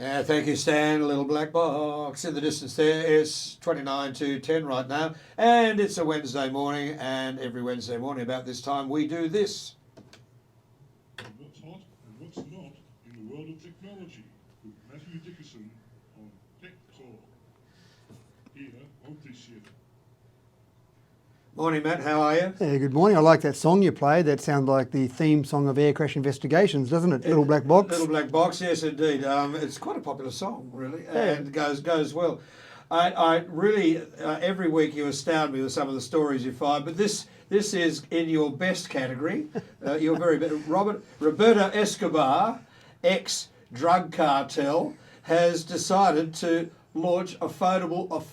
Thank you, Stan. A little black box in the distance there. It's 29 to 10 right now. And it's a Wednesday morning. And every Wednesday morning about this time we do this. What's hot and what's not in the world of technology with Mathew Dickerson on Tech Talk. Here of this year. Morning, Matt. How are you? Yeah, good morning. I like that song you played. That sounds like the theme song of Air Crash Investigations, doesn't it? Little Black Box. Little Black Box, yes, indeed. It's quite a popular song, really, and goes well. I really every week you astound me with some of the stories you find, but this is in your best category. You're very Roberto Escobar, ex-drug cartel, has decided to launch a foldable.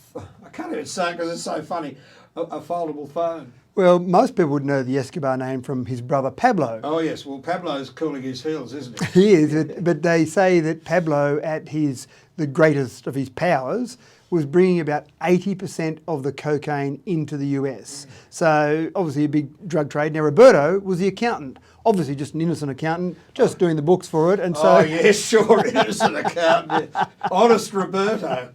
I can't even say it because it's so funny. A foldable phone. Well, most people would know the Escobar name from his brother Pablo. Oh yes, well Pablo's cooling his heels, isn't he? He is, but they say that Pablo, at the greatest of his powers, was bringing about 80% of the cocaine into the US. So obviously a big drug trade. Now Roberto was the accountant, obviously just an innocent accountant, just doing the books for it. And so, oh yes, sure, innocent accountant, honest Roberto.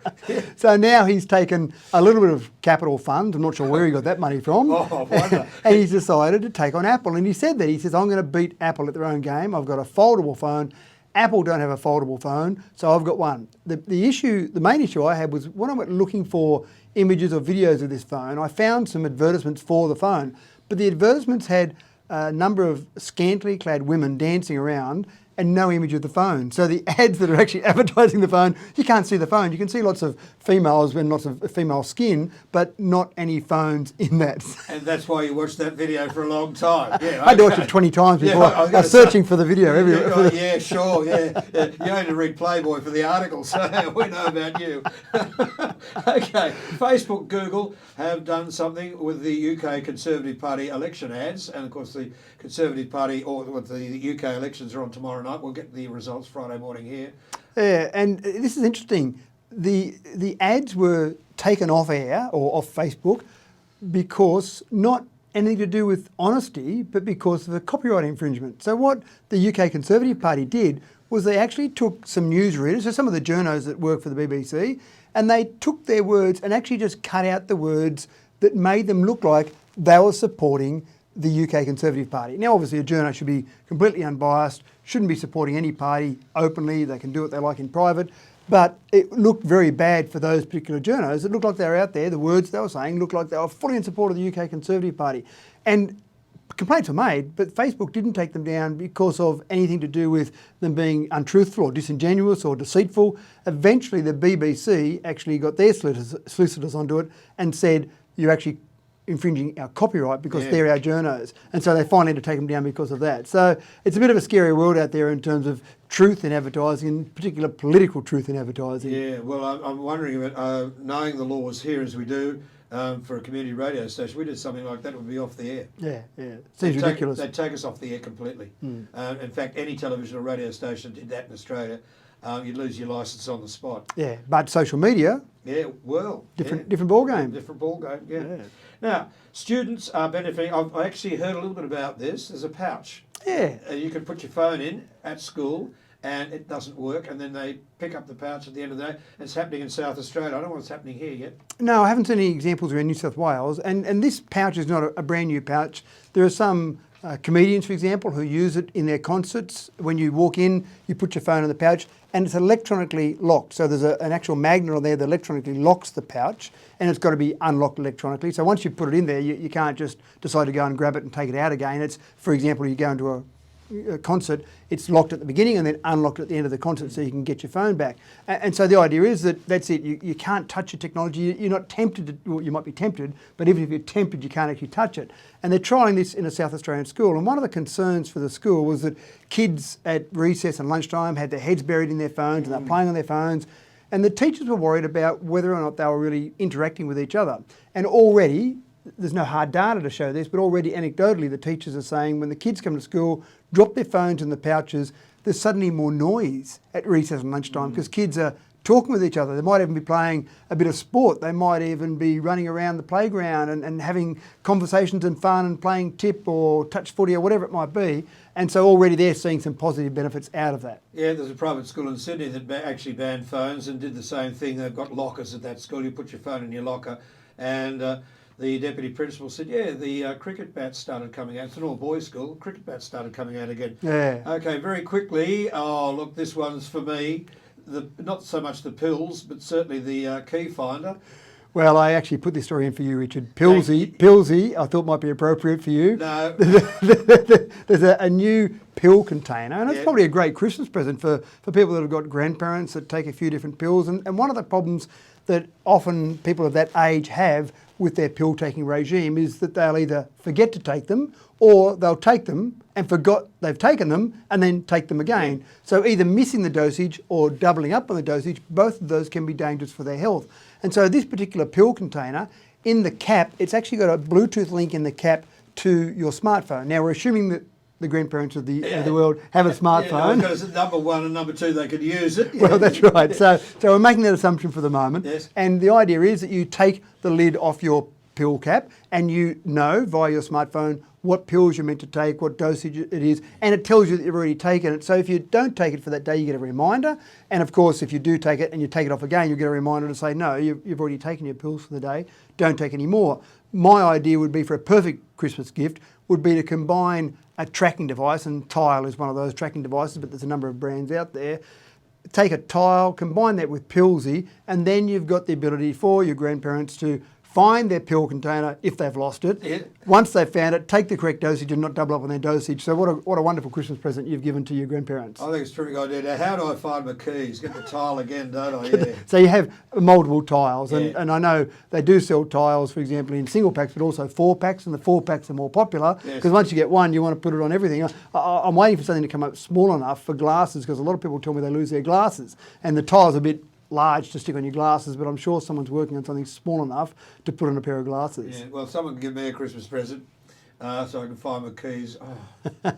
So now he's taken a little bit of capital fund. I'm not sure where he got that money from. Oh, I wonder. And he's decided to take on Apple. And he said that. He says, I'm going to beat Apple at their own game. I've got a foldable phone. Apple don't have a foldable phone, so I've got one. The main issue I had was when I went looking for images or videos of this phone, I found some advertisements for the phone, but the advertisements had a number of scantily clad women dancing around and no image of the phone. So the ads that are actually advertising the phone, you can't see the phone. You can see lots of females and lots of female skin, but not any phones in that. And that's why you watched that video for a long time. Yeah, I had to watch it 20 times before. Yeah, I was searching for the video. Yeah, sure, yeah. You only read Playboy for the articles, so we know about you. Okay, Facebook, Google have done something with the UK Conservative Party election ads, and of course the Conservative Party, or the UK elections are on tomorrow night. We'll get the results Friday morning here. Yeah, and this is interesting. The ads were taken off air or off Facebook because not anything to do with honesty, but because of a copyright infringement. So what the UK Conservative Party did was they actually took some newsreaders, so some of the journos that work for the BBC, and they took their words and actually just cut out the words that made them look like they were supporting the UK Conservative Party. Now, obviously, a journo should be completely unbiased, shouldn't be supporting any party openly. They can do what they like in private. But it looked very bad for those particular journos. It looked like they were out there. The words they were saying looked like they were fully in support of the UK Conservative Party. And complaints were made, but Facebook didn't take them down because of anything to do with them being untruthful or disingenuous or deceitful. Eventually, the BBC actually got their solicitors onto it and said, you're actually infringing our copyright because they're our journos. And so they finally had to take them down because of that. So it's a bit of a scary world out there in terms of truth in advertising, in particular political truth in advertising. Yeah, well, I'm wondering if knowing the laws here as we do for a community radio station, we did something like that, it would be off the air. Yeah. Seems ridiculous. They'd take us off the air completely. In fact, any television or radio station did that in Australia, you'd lose your licence on the spot. Yeah, but social media... Yeah, well... Different ball game. Different ball game, yeah. Now, students are benefiting... I've actually heard a little bit about this. There's a pouch. Yeah. You can put your phone in at school and it doesn't work, and then they pick up the pouch at the end of the day. It's happening in South Australia. I don't know what's happening here yet. No, I haven't seen any examples around New South Wales, and this pouch is not a brand new pouch. There are some comedians, for example, who use it in their concerts. When you walk in, you put your phone in the pouch, and it's electronically locked. So there's an actual magnet on there that electronically locks the pouch, and it's got to be unlocked electronically. So once you put it in there, you can't just decide to go and grab it and take it out again. It's, for example, you go into a concert, it's locked at the beginning and then unlocked at the end of the concert so you can get your phone back. And so the idea is that that's it. You can't touch your technology. You're not tempted to, well, you might be tempted, but even if you're tempted, you can't actually touch it. And they're trying this in a South Australian school. And one of the concerns for the school was that kids at recess and lunchtime had their heads buried in their phones and they're playing on their phones. And the teachers were worried about whether or not they were really interacting with each other. And already, there's no hard data to show this, but already anecdotally the teachers are saying when the kids come to school, drop their phones in the pouches, there's suddenly more noise at recess and lunchtime because kids are talking with each other. They might even be playing a bit of sport. They might even be running around the playground and having conversations and fun and playing tip or touch footy or whatever it might be. And so already they're seeing some positive benefits out of that. Yeah, there's a private school in Sydney that actually banned phones and did the same thing. They've got lockers at that school. You put your phone in your locker. And the deputy principal said, yeah, the cricket bats started coming out. It's an all-boys school. Cricket bats started coming out again. Yeah. Okay, very quickly. Oh, look, this one's for me. Not so much the pills, but certainly the key finder. Well, I actually put this story in for you, Richard. Pilsy, I thought might be appropriate for you. No. There's a new pill container, and it's Yeah. probably a great Christmas present for people that have got grandparents that take a few different pills. And one of the problems that often people of that age have with their pill-taking regime is that they'll either forget to take them or they'll take them and forgot they've taken them and then take them again. Yeah. So either missing the dosage or doubling up on the dosage, both of those can be dangerous for their health. And so this particular pill container, in the cap, it's actually got a Bluetooth link in the cap to your smartphone. Now, we're assuming that the grandparents of the world have a smartphone. Yeah, because number one and number two, they could use it. Well, that's right. So we're making that assumption for the moment. Yes. And the idea is that you take the lid off your pill cap and you know via your smartphone what pills you're meant to take, what dosage it is, and it tells you that you've already taken it. So if you don't take it for that day, you get a reminder. And of course, if you do take it and you take it off again, you get a reminder to say, no, you've already taken your pills for the day, don't take any more. My idea would be for a perfect Christmas gift would be to combine a tracking device, and Tile is one of those tracking devices, but there's a number of brands out there. Take a Tile, combine that with Pilsy, and then you've got the ability for your grandparents to find their pill container if they've lost it. Yeah. Once they've found it, take the correct dosage and not double up on their dosage. So what a wonderful Christmas present you've given to your grandparents. I think it's a terrific idea. Now, how do I find my keys? Get the tile again, don't I? Yeah. So you have multiple tiles, Yeah. and I know they do sell tiles, for example, in single packs, but also 4-packs, and the 4-packs are more popular Yes. because once you get one, you want to put it on everything. I'm waiting for something to come up small enough for glasses because a lot of people tell me they lose their glasses, and the tile's a bit large to stick on your glasses, but I'm sure someone's working on something small enough to put on a pair of glasses. Yeah, well, someone can give me a Christmas present so I can find my keys. Oh,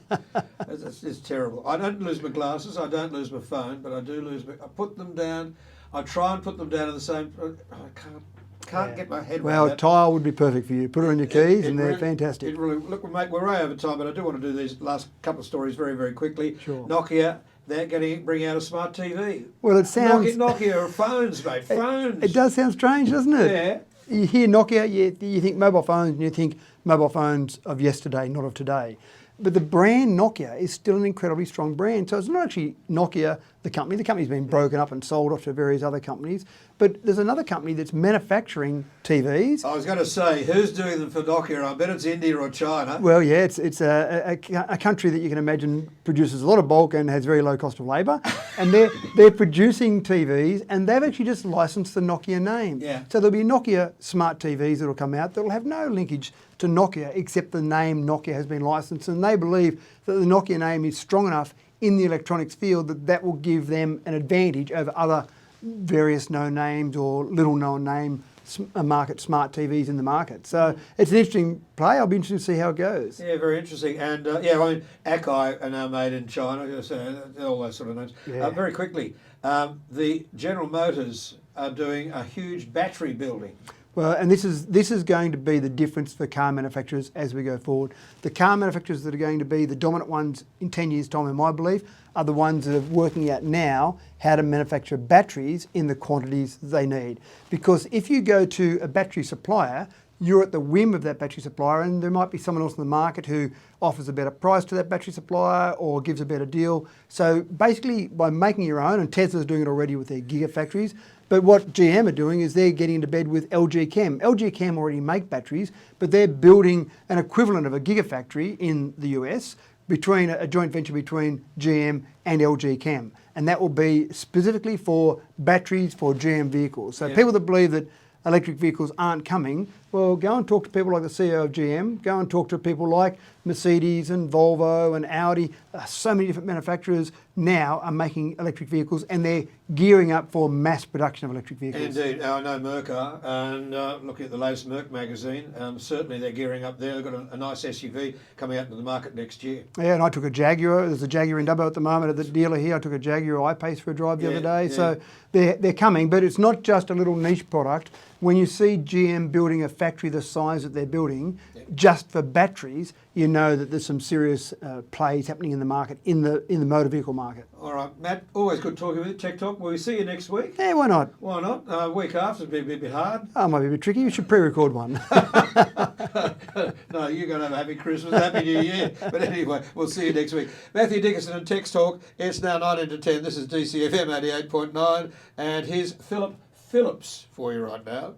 it's terrible. I don't lose my glasses, I don't lose my phone, but I do lose I put them down. I try and put them down in the same... I can't get my head around Well, that. Tile would be perfect for you. Put it on your keys and they're really- fantastic. It really, look, mate, we're way over time, but I do want to do these last couple of stories very, very quickly. Sure. Nokia, they're going to bring out a smart TV. Well, it sounds... Nokia phones, mate, phones. It does sound strange, doesn't it? Yeah. You hear Nokia, you think mobile phones, and you think mobile phones of yesterday, not of today. But the brand Nokia is still an incredibly strong brand. So it's not actually Nokia, the company. The company's been broken up and sold off to various other companies. But there's another company that's manufacturing TVs. I was going to say, who's doing them for Nokia? I bet it's India or China. Well, yeah, it's a country that you can imagine produces a lot of bulk and has very low cost of labour. And they're producing TVs, and they've actually just licensed the Nokia name. Yeah. So there'll be Nokia smart TVs that will come out that will have no linkage to Nokia except the name Nokia has been licensed, and they believe that the Nokia name is strong enough in the electronics field that will give them an advantage over other various known names or little known name market smart TVs in the market. So it's an interesting play. I'll be interested to see how it goes. Yeah, very interesting. And yeah, I mean, Akai are now made in China, so all those sort of names. Yeah. Very quickly, the General Motors are doing a huge battery building. Well, and this is going to be the difference for car manufacturers as we go forward. The car manufacturers that are going to be the dominant ones in 10 years' time, in my belief, are the ones that are working out now how to manufacture batteries in the quantities they need. Because if you go to a battery supplier, you're at the whim of that battery supplier, and there might be someone else in the market who offers a better price to that battery supplier or gives a better deal. So basically, by making your own, and Tesla's doing it already with their gigafactories, but what GM are doing is they're getting into bed with LG Chem. LG Chem already make batteries, but they're building an equivalent of a gigafactory in the US between a joint venture between GM and LG Chem. And that will be specifically for batteries for GM vehicles. So Yeah. people that believe that electric vehicles aren't coming, Well, go and talk to people like the CEO of GM. Go and talk to people like Mercedes and Volvo and Audi. So many different manufacturers now are making electric vehicles, and they're gearing up for mass production of electric vehicles. Indeed, I know Merck are, and looking at the latest Merck magazine, certainly they're gearing up there. They've got a nice SUV coming out into the market next year. Yeah, and I took a Jaguar. There's a Jaguar in Dubbo at the moment at the dealer here. I took a Jaguar I-Pace for a drive the other day. Yeah. So they're coming, but it's not just a little niche product. When you see GM building a factory the size that they're building, just for batteries, you know that there's some serious plays happening in the market, in the motor vehicle market. All right, Matt, always good talking with you. Tech Talk. Will we see you next week? Yeah, why not? Why not? Week after it'll be a bit hard. Oh, might be a bit tricky. You should pre-record one. No, you're going to have a happy Christmas, happy New Year. But anyway, we'll see you next week. Mathew Dickerson and Tech Talk. It's now 9 to 10. This is DCFM 88.9, and here's Philip Phillips for you right now.